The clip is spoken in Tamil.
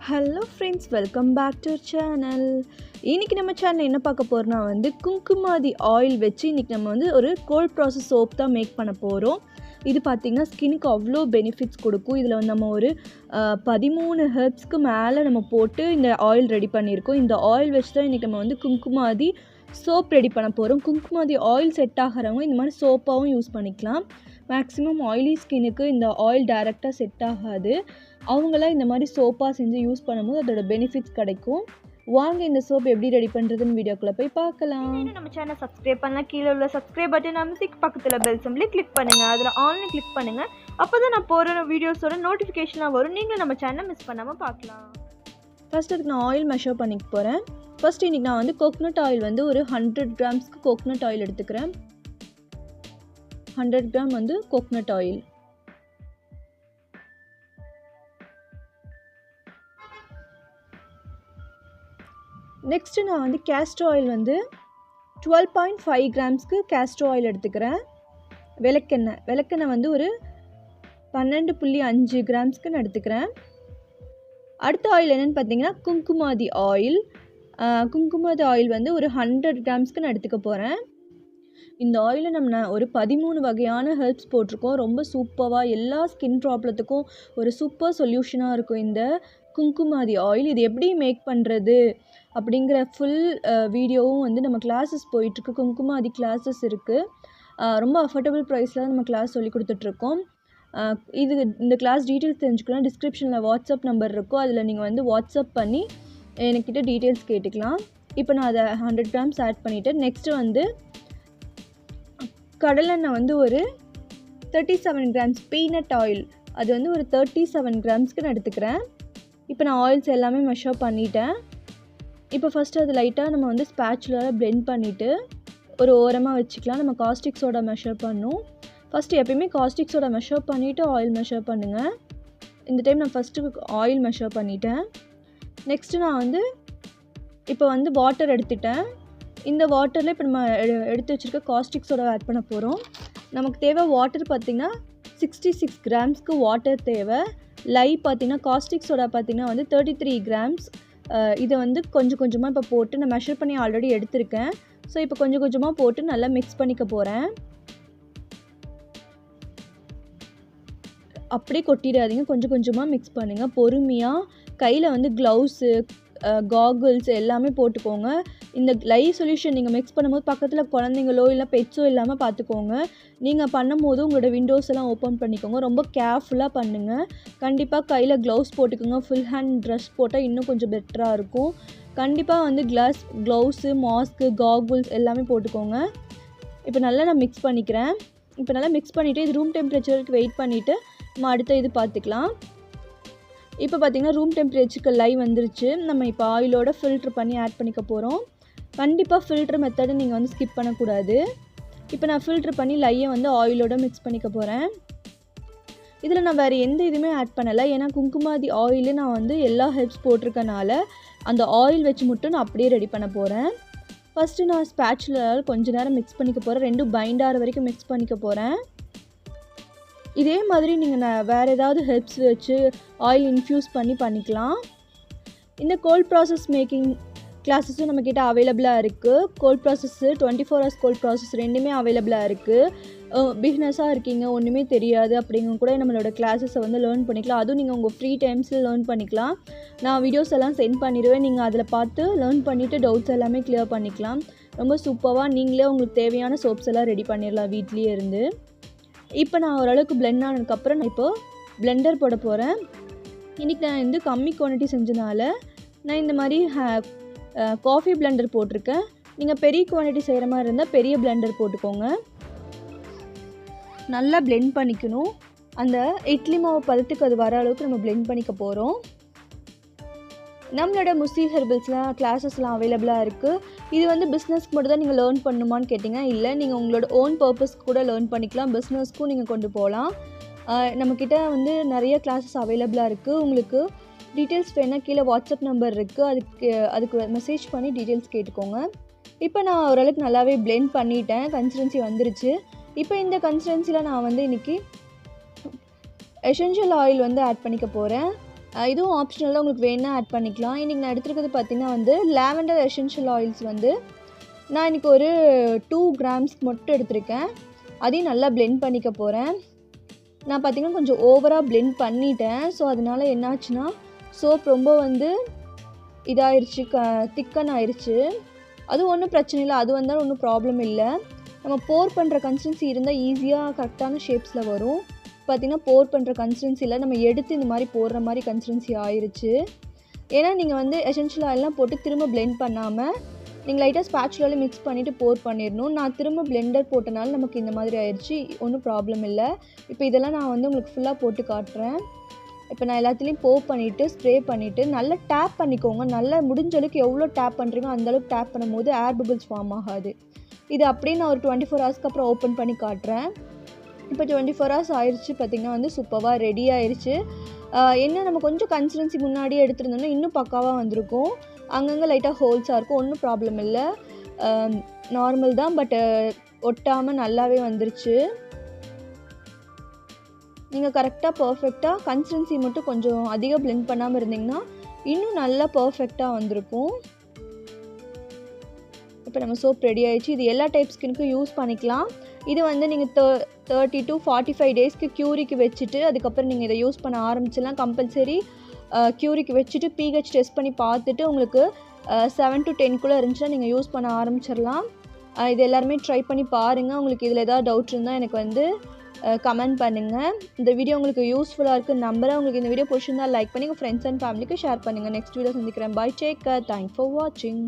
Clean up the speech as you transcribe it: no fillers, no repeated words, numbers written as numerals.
Hello friends, welcome back to channel. இன்றைக்கி நம்ம சேனல் என்ன பார்க்க போகிறோம்னா குங்குமாதி ஆயில் வச்சு இன்றைக்கி நம்ம ஒரு கோல்ட் ப்ராசஸ் சோப் தான் மேக் பண்ண போகிறோம். இது பார்த்திங்கன்னா ஸ்கின்னுக்கு அவ்வளோ பெனிஃபிட்ஸ் கொடுக்கும். இதில் நம்ம 13 ஹெர்ப்ஸ்க்கு மேலே நம்ம போட்டு இந்த ஆயில் ரெடி பண்ணியிருக்கோம். இந்த ஆயில் வச்சு தான் இன்றைக்கி நம்ம குங்குமாதி சோப் ரெடி பண்ண போகிறோம். குங்குமாதி ஆயில் செட் ஆகிறவங்க இந்த மாதிரி சோப்பாகவும் யூஸ் பண்ணிக்கலாம். மேக்ஸிமம் ஆயிலி ஸ்கின்னுக்கு இந்த ஆயில் டைரெக்டாக செட் ஆகாது. அவங்களாம் இந்த மாதிரி சோப்பாக செஞ்சு யூஸ் பண்ணும்போது அதோட பெனிஃபிட்ஸ் கிடைக்கும். வாங்க இந்த சோப் எப்படி ரெடி பண்ணுறதுன்னு வீடியோக்குள்ளே போய் பார்க்கலாம். நம்ம சேனல் சப்ஸ்கிரைப் பண்ணலாம். கீழே உள்ள சப்ஸ்கிரைப் பட்டன் அமைச்சு பக்கத்தில் பெல் சிம்பிளி கிளிக் பண்ணுங்கள். அதில் ஆன்லைன் கிளிக் பண்ணுங்கள். அப்போ தான் நான் போகிற வீடியோஸோட நோட்டிஃபிகேஷனாக வரும். நீங்களும் நம்ம சேனலை மிஸ் பண்ணாமல் பார்க்கலாம். ஃபர்ஸ்ட் அதுக்கு நான் ஆயில் மெஷர் பண்ணிக்க போகிறேன். ஃபர்ஸ்ட் இன்றைக்கி நான் கோகனட் ஆயில் ஒரு 100 கிராம்ஸ்க்கு கோகனட் ஆயில் எடுத்துக்கிறேன். 100 கிராம் கோகனட் ஆயில். நெக்ஸ்ட்டு நான் கேஸ்டர் ஆயில் 12.5 கிராம்ஸ்க்கு கேஸ்டர் ஆயில் எடுத்துக்கிறேன். விளக்கெண்ணெய் ஒரு 12.5 கிராம்ஸ்க்கு நான் எடுத்துக்கிறேன். அடுத்த ஆயில் என்னென்னு பார்த்தீங்கன்னா குங்குமாதி ஆயில். குங்குமாதி ஆயில் ஒரு 100 கிராம்ஸ்க்கு நான் எடுத்துக்க போகிறேன். இந்த ஆயிலில் நம்ம ஒரு 13 வகையான ஹெர்ப்ஸ் போட்டிருக்கோம். ரொம்ப சூப்பராக எல்லா ஸ்கின் ப்ராப்ளத்துக்கும் ஒரு சூப்பர் சொல்யூஷனாக இருக்கும் இந்த குங்குமாதி ஆயில். இது எப்படி மேக் பண்ணுறது அப்படிங்கிற ஃபுல் வீடியோவும் நம்ம கிளாஸஸ் போயிட்டுருக்கு. குங்குமாதி கிளாஸஸ் இருக்குது. ரொம்ப அஃபோர்டபுள் ப்ரைஸில் நம்ம கிளாஸ் சொல்லி கொடுத்துட்ருக்கோம். இந்த கிளாஸ் டீட்டெயில்ஸ் தெரிஞ்சுக்கலாம். டிஸ்கிரிப்ஷனில் வாட்ஸ்அப் நம்பர் இருக்கும். அதில் நீங்கள் வாட்ஸ்அப் பண்ணி என்கிட்ட டீட்டெயில்ஸ் கேட்டுக்கலாம். இப்போ நான் அதை 100 கிராம்ஸ் ஆட் பண்ணிவிட்டேன். நெக்ஸ்ட்டு கடலெண்ணெய் ஒரு 37 கிராம்ஸ் பீனட் ஆயில். அது ஒரு 37 கிராம்ஸ்க்கு நான் எடுத்துக்கிறேன். இப்போ நான் ஆயில்ஸ் எல்லாமே மெஷர் பண்ணிட்டேன். இப்போ ஃபஸ்ட்டு அது லைட்டாக நம்ம ஸ்பேச்சுலால் பிளெண்ட் பண்ணிவிட்டு ஒரு ஓரமாக வச்சுக்கலாம். நம்ம காஸ்டிக் சோடா மெஷர் பண்ணணும். ஃபஸ்ட்டு எப்பயுமே காஸ்டிக் சோடா மெஷர் பண்ணிவிட்டு ஆயில் மெஷர் பண்ணுங்கள். இந்த டைம் நான் ஃபஸ்ட்டு ஆயில் மெஷர் பண்ணிட்டேன். நெக்ஸ்ட்டு நான் இப்போ வாட்டர் எடுத்துட்டேன். இந்த வாட்டரில் இப்போ நம்ம எடுத்து வச்சுருக்க காஸ்டிக் சோடா ஆட் பண்ண போகிறோம். நமக்கு தேவை வாட்டர் பார்த்திங்கன்னா 66 கிராம்ஸ்க்கு வாட்டர் தேவை. பார்த்திங்கன்னா காஸ்டிக் சோடா பார்த்திங்கன்னா 33 கிராம்ஸ். இதை கொஞ்சம் கொஞ்சமாக இப்போ போட்டு நான் மெஷர் பண்ணி ஆல்ரெடி எடுத்திருக்கேன். ஸோ இப்போ கொஞ்சம் கொஞ்சமாக போட்டு நல்லா மிக்ஸ் பண்ணிக்க போகிறேன். அப்படியே கொட்டிடாதீங்க, கொஞ்சம் கொஞ்சமாக மிக்ஸ் பண்ணுங்கள். பொறுமையாக கையில் க்ளவுஸு காகுல்ஸ் எல்லாமே போட்டுக்கோங்க. இந்த சொல்யூஷன் நீங்கள் மிக்ஸ் பண்ணும்போது பக்கத்தில் குழந்தைங்களோ இல்லை பெட்ஸோ இல்லாமல் பார்த்துக்கோங்க. நீங்கள் பண்ணும்போது உங்களோட விண்டோஸ் எல்லாம் ஓப்பன் பண்ணிக்கோங்க. ரொம்ப கேர்ஃபுல்லாக பண்ணுங்கள். கண்டிப்பாக கையில் க்ளவுஸ் போட்டுக்கோங்க. ஃபுல் ஹேண்ட் ட்ரெஸ் போட்டால் இன்னும் கொஞ்சம் பெட்டராக இருக்கும். கண்டிப்பாக க்ளவுஸு, மாஸ்க்கு, காகுல்ஸ் எல்லாமே போட்டுக்கோங்க. இப்போ நல்லா நான் மிக்ஸ் பண்ணிக்கிறேன். இப்போ நல்லா மிக்ஸ் பண்ணிவிட்டு இது ரூம் டெம்பரேச்சருக்கு வெயிட் பண்ணிவிட்டு நம்ம அடுத்த இது பார்த்துக்கலாம். இப்போ பார்த்திங்கன்னா ரூம் டெம்பரேச்சருக்கு வந்துருச்சு. நம்ம இப்போ ஆயிலோட ஃபில்ட்ரு பண்ணி ஆட் பண்ணிக்க போகிறோம். கண்டிப்பாக ஃபில்ட்ரு மெத்தடை நீங்கள் ஸ்கிப் பண்ணக்கூடாது. இப்போ நான் ஃபில்ட்ரு பண்ணி லையை ஆயிலோட மிக்ஸ் பண்ணிக்க போகிறேன். இதில் நான் வேறு எந்த இதுவுமே ஆட் பண்ணலை. ஏன்னா குங்குமாதி ஆயில் நான் எல்லா ஹெர்ப்ஸ் போட்டிருக்கனால அந்த ஆயில் வச்சு மட்டும் நான் அப்படியே ரெடி பண்ண போகிறேன். ஃபஸ்ட்டு நான் ஸ்பேச்சுலால் கொஞ்சம் நேரம் மிக்ஸ் பண்ணிக்க போகிறேன். ரெண்டும் பைண்ட் ஆகிற வரைக்கும் மிக்ஸ் பண்ணிக்க போகிறேன். இதே மாதிரி நீங்கள் வேறு ஏதாவது ஹெர்ப்ஸ் வச்சு ஆயில் இன்ஃப்யூஸ் பண்ணிக்கலாம். இந்த கோல்ட் ப்ராசஸ் மேக்கிங் கிளாஸஸும் நம்மக்கிட்ட அவைலபிளாக இருக்குது. Gold process 24 hours gold process ரெண்டுமே அவைலபிளாக இருக்குது. பிகினஸாக இருக்கீங்க, ஒன்றுமே தெரியாது அப்படிங்க கூட நம்மளோட கிளாஸஸை லேர்ன் பண்ணிக்கலாம். அதுவும் நீங்கள் உங்கள் ஃப்ரீ டைம்ஸில் லேர்ன் பண்ணிக்கலாம். நான் வீடியோஸ் எல்லாம் சென்ட் பண்ணிடுவேன். நீங்கள் அதில் பார்த்து லேர்ன் பண்ணிவிட்டு டவுட்ஸ் எல்லாமே கிளியர் பண்ணிக்கலாம். ரொம்ப சூப்பராக நீங்களே உங்களுக்கு தேவையான சோப்ஸ் எல்லாம் ரெடி பண்ணிடலாம் வீட்லேயே இருந்து. இப்போ நான் ஓரளவுக்கு பிளெண்ட் ஆனதுக்கப்புறம் நான் இப்போது பிளெண்டர் போட போகிறேன். இன்றைக்கி நான் கம்மி குவான்டிட்டி செஞ்சனால நான் இந்த மாதிரி காஃபி பிளெண்டர் போட்டிருக்கேன். நீங்கள் பெரிய குவான்டிட்டி செய்கிற மாதிரி இருந்தால் பெரிய பிளெண்டர் போட்டுக்கோங்க. நல்லா பிளெண்ட் பண்ணிக்கணும். அந்த இட்லி மாவு பதத்துக்கு அது வர அளவுக்கு நம்ம பிளெண்ட் பண்ணிக்க போகிறோம். நம்மளோட முசி ஹெர்பல்ஸ்லாம் கிளாஸஸ்லாம் அவைலபிளாக இருக்குது. இது பிஸ்னஸ்க்கு மட்டும் தான் நீங்கள் லேர்ன் பண்ணணுமான்னு கேட்டிங்கன்னா இல்லை, நீங்கள் உங்களோட ஓன் பர்பஸ்க்கு கூட லேர்ன் பண்ணிக்கலாம். பிஸ்னஸ்க்கும் நீங்கள் கொண்டு போகலாம். நம்மக்கிட்ட நிறைய கிளாஸஸ் அவைலபிளாக இருக்குது. உங்களுக்கு டீட்டெயில்ஸ் வேணா கீழே வாட்ஸ்அப் நம்பர் இருக்குது. அதுக்கு மெசேஜ் பண்ணி டீட்டெயில்ஸ் கேட்டுக்கோங்க. இப்போ நான் ஓரளவுக்கு நல்லாவே பிளெண்ட் பண்ணிட்டேன். கன்சிஸ்டன்சி வந்துருச்சு. இப்போ இந்த கன்சிஸ்டன்சியில் நான் இன்றைக்கி எசென்ஷியல் ஆயில் ஆட் பண்ணிக்க போகிறேன். இதுவும் ஆப்ஷனலாக உங்களுக்கு வேணால் ஆட் பண்ணிக்கலாம். இன்றைக்கி நான் எடுத்துருக்கிறது பார்த்திங்கன்னா வந்து லாவெண்டர் எசென்ஷியல் ஆயில்ஸ் வந்து நான் இன்றைக்கி ஒரு 2 கிராம்ஸ்க்கு மட்டும் எடுத்திருக்கேன். அதையும் நல்லா பிளெண்ட் பண்ணிக்க போகிறேன். நான் பார்த்திங்கன்னா கொஞ்சம் ஓவராக பிளெண்ட் பண்ணிட்டேன். ஸோ அதனால் என்னாச்சுன்னா சோப் ரொம்ப வந்து இதாகிருச்சு, திக்கன் ஆயிடுச்சு. அது ஒன்றும் பிரச்சனை இல்லை, அது வந்தாலும் ஒன்றும் ப்ராப்ளம் இல்லை. நம்ம போர் பண்ணுற கன்சிஸ்டன்சி இருந்தால் ஈஸியாக கரெக்டான ஷேப்ஸில் வரும். பார்த்திங்கன்னா போர் பண்ணுற கன்சிஸ்டன்சியில் நம்ம எடுத்து இந்த மாதிரி போடுற மாதிரி கன்சிஸ்டன்சி ஆயிடுச்சு. ஏன்னா நீங்கள் வந்து எசென்ஷியல் ஆயிலெலாம் போட்டு திரும்ப பிளெண்ட் பண்ணாமல் நீங்கள் லைட்டாக ஸ்பேச்சுலாலே மிக்ஸ் பண்ணிவிட்டு போர் பண்ணிடணும். நான் திரும்ப பிளெண்டர் போட்டனால நமக்கு இந்த மாதிரி ஆயிடுச்சு. ஒன்றும் ப்ராப்ளம் இல்லை. இப்போ இதெல்லாம் நான் வந்து உங்களுக்கு ஃபுல்லாக போட்டு காட்டுறேன். இப்போ நான் எல்லாத்துலேயும் போர் பண்ணிவிட்டு ஸ்ப்ரே பண்ணிவிட்டு நல்லா டேப் பண்ணிக்கோங்க. நல்லா முடிஞ்ச அளவுக்கு எவ்வளோ டேப் பண்ணுறீங்க அந்தளவுக்கு டேப் பண்ணும்போது ஏர் பபிள்ஸ் ஃபார்ம் ஆகாது. இது அப்படியே நான் ஒரு 24 ஹவர்ஸ்க்கு அப்புறம் ஓப்பன் பண்ணி காட்டுறேன். இப்போ 24 ஹவர்ஸ் ஆயிடுச்சு. பார்த்திங்கன்னா வந்து சூப்பராக ரெடி ஆயிடுச்சு. என்ன நம்ம கொஞ்சம் கன்சிஸ்டன்சி முன்னாடியே எடுத்துருந்தோம்னா இன்னும் பக்காவாக வந்திருக்கும். அங்கங்கே லைட்டாக ஹோல்ஸாக இருக்கும், ஒன்றும் ப்ராப்ளம் இல்லை, நார்மல் தான். பட் ஒட்டாமல் நல்லாவே வந்துருச்சு. நீங்கள் கரெக்டாக பர்ஃபெக்டாக கன்சிஸ்டன்சி மட்டும் கொஞ்சம் அதிகம் பிளெண்ட் பண்ணாமல் இருந்தீங்கன்னா இன்னும் நல்லா பர்ஃபெக்டாக வந்திருக்கும். இப்போ நம்ம சோப் ரெடி ஆகிடுச்சு. இது எல்லா டைப் ஸ்கின்னுக்கும் யூஸ் பண்ணிக்கலாம். இது வந்து நீங்கள் 30 to 45 டேஸ்க்கு க்யூரிக்கு வச்சுட்டு அதுக்கப்புறம் நீங்கள் இதை யூஸ் பண்ண ஆரம்பிச்சிடலாம். கம்பல்சரி க்யூரிக்கு வச்சுட்டு பிஹெச் டெஸ்ட் பண்ணி பார்த்துட்டு உங்களுக்கு 7 to 10 இருந்துச்சுன்னா நீங்கள் யூஸ் பண்ண ஆரம்பிச்சிடலாம். இது எல்லாருமே ட்ரை பண்ணி பாருங்கள். உங்களுக்கு இதில் ஏதாவது டவுட் இருந்தால் எனக்கு வந்து கமெண்ட் பண்ணுங்கள். இந்த வீடியோ உங்களுக்கு யூஸ்ஃபுல்லாக இருக்குன்னு நம்புகிறேன். உங்களுக்கு இந்த வீடியோ பிடிச்சிருந்தால் லைக் பண்ணி உங்கள் ஃப்ரெண்ட்ஸ் அண்ட் ஃபேமிலிக்கு ஷேர் பண்ணுங்கள். நெக்ஸ்ட் வீடியோ சந்திக்கிறேன். Bye, take care, thanks for வாட்சிங்.